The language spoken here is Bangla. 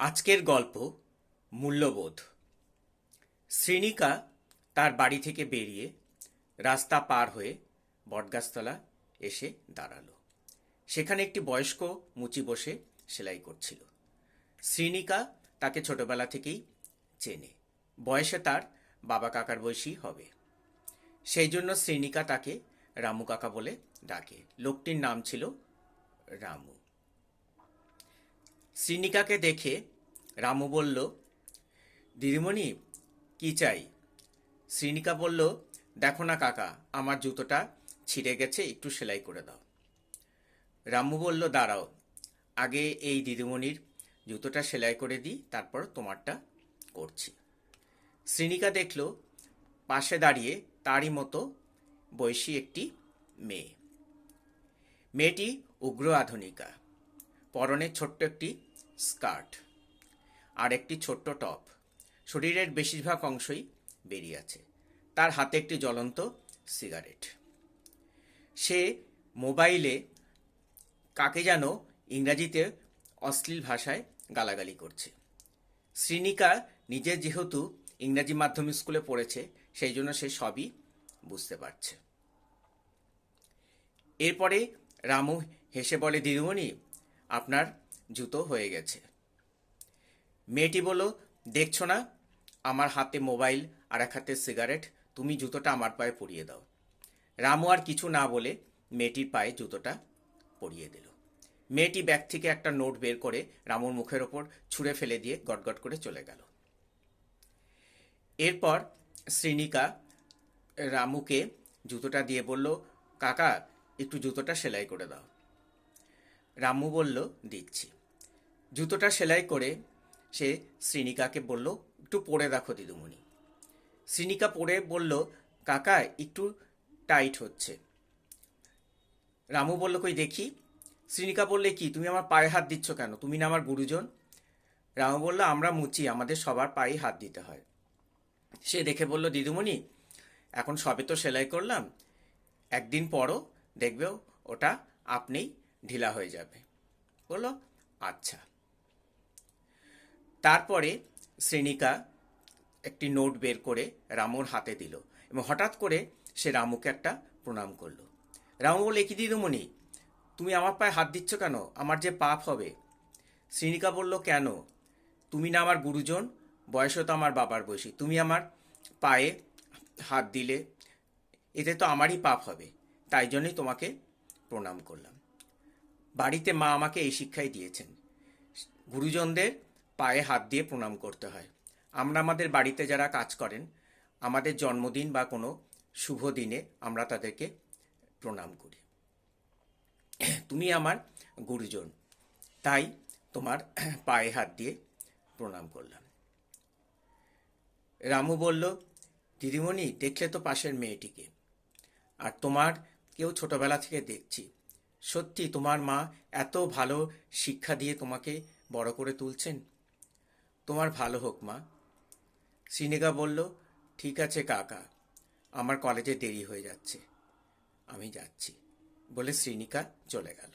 আজকের গল্প মূল্যবোধ। শ্রীনিকা তার বাড়ি থেকে বেরিয়ে রাস্তা পার হয়ে বটগাছতলা এসে দাঁড়ালো। সেখানে একটি বয়স্ক মুচি বসে সেলাই করছিল। শ্রীনিকা তাকে ছোটবেলা থেকেই চেনে। বয়সে তার বাবা কাকার বয়সী হবে। সেই জন্য শ্রীনিকা তাকে রামু কাকা বলে ডাকে। লোকটির নাম ছিল রামু। শ্রীনিকাকে দেখে রামু বলল, দিদিমণি, কি চাই? শ্রীনিকা বলল, দেখো না কাকা, আমার জুতোটা ছিঁড়ে গেছে, একটু সেলাই করে দাও। রামু বলল, দাঁড়াও, আগে এই দিদিমণির জুতোটা সেলাই করে দিই, তারপর তোমারটা করছি। শ্রীনিকা দেখল পাশে দাঁড়িয়ে তারই মতো বয়সী একটি মেয়ে। মেয়েটি উগ্র আধুনিকা। পরনে ছোট্ট একটি স্কার্ট আর একটি ছোট্ট টপ। শরীরের বেশিরভাগ অংশই বেরিয়ে আছে। তার হাতে একটি জ্বলন্ত সিগারেট। সে মোবাইলে কাকে যেন ইংরাজিতে অশ্লীল ভাষায় গালাগালি করছে। শ্রীনিকা নিজে যেহেতু ইংরাজি মাধ্যম স্কুলে পড়েছে, সেই জন্য সে সবই বুঝতে পারছে। এরপরে রামু হেসে বলে, দিদিমণি, আপনার জুতো হয়ে গেছে। মেয়েটি বলল, দেখছো না, আমার হাতে মোবাইল আর এক হাতে সিগারেট, তুমি জুতোটা আমার পায়ে পরিয়ে দাও। রামু আর কিছু না বলে মেয়েটির পায়ে জুতোটা পরিয়ে দিল। মেয়েটি ব্যাগ থেকে একটা নোট বের করে রামুর মুখের ওপর ছুঁড়ে ফেলে দিয়ে গটগট করে চলে গেল। এরপর শ্রীনিকা রামুকে জুতোটা দিয়ে বলল, কাকা, একটু জুতোটা সেলাই করে দাও। রামু বলল, দিচ্ছি। জুতোটা সেলাই করে সে শ্রীনিকাকে বলল, একটু পরে দেখো দিদিমণি। শ্রীনিকা পরে বলল, কাকা, একটু টাইট হচ্ছে। রামু বলল, কই দেখি। শ্রীনিকা বললে, কি, তুমি আমার পায়ে হাত দিচ্ছ কেন? তুমি না আমার গুরুজন? রামু বলল, আমরা মুচি, আমাদের সবার পায়ে হাত দিতে হয়। সে দেখে বলল, দিদিমণি, এখন সবে তো সেলাই করলাম, একদিন পরও দেখবে ওটা আপনিই ঢিলা হয়ে যাবে। বলল, আচ্ছা। তারপরে শ্রীনিকা একটি নোট বের করে রামুর হাতে দিল এবং হঠাৎ করে সে রামুকে একটা প্রণাম করলো। রামু বলল, কি দিদিমণি, তুমি আমার পায়ে হাত দিচ্ছ কেন? আমার যে পাপ হবে। শ্রীনিকা বলল, কেন? তুমি না আমার গুরুজন, বয়সও তো আমার বাবার বয়সী, তুমি আমার পায়ে হাত দিলে, এতে তো আমারই পাপ হবে, তাই জন্যই তোমাকে প্রণাম করলাম। বাড়িতে মা আমাকে এই শিক্ষাই দিয়েছেন, গুরুজনদের পায়ে হাত দিয়ে প্রণাম করতে হয়। আমরা আমাদের বাড়িতে যারা কাজ করেন, আমাদের জন্মদিন বা কোনো শুভ দিনে আমরা তাদেরকে প্রণাম করি। তুমি আমার গুরুজন, তাই তোমার পায়ে হাত দিয়ে প্রণাম করলাম। রামু বলল, দিদিমণি, দেখলে তো পাশের মেয়েটিকে, আর তোমার কেউ ছোটবেলা থেকে দেখছি, সত্যি তোমার মা এত ভালো শিক্ষা দিয়ে তোমাকে বড় করে তুলছেন। তোমার ভালো হোক মা। শ্রীনিকা বলল, ঠিক আছে কাকা, আমার কলেজে দেরি হয়ে যাচ্ছে, আমি যাচ্ছি, বলে শ্রীনিকা চলে গেল।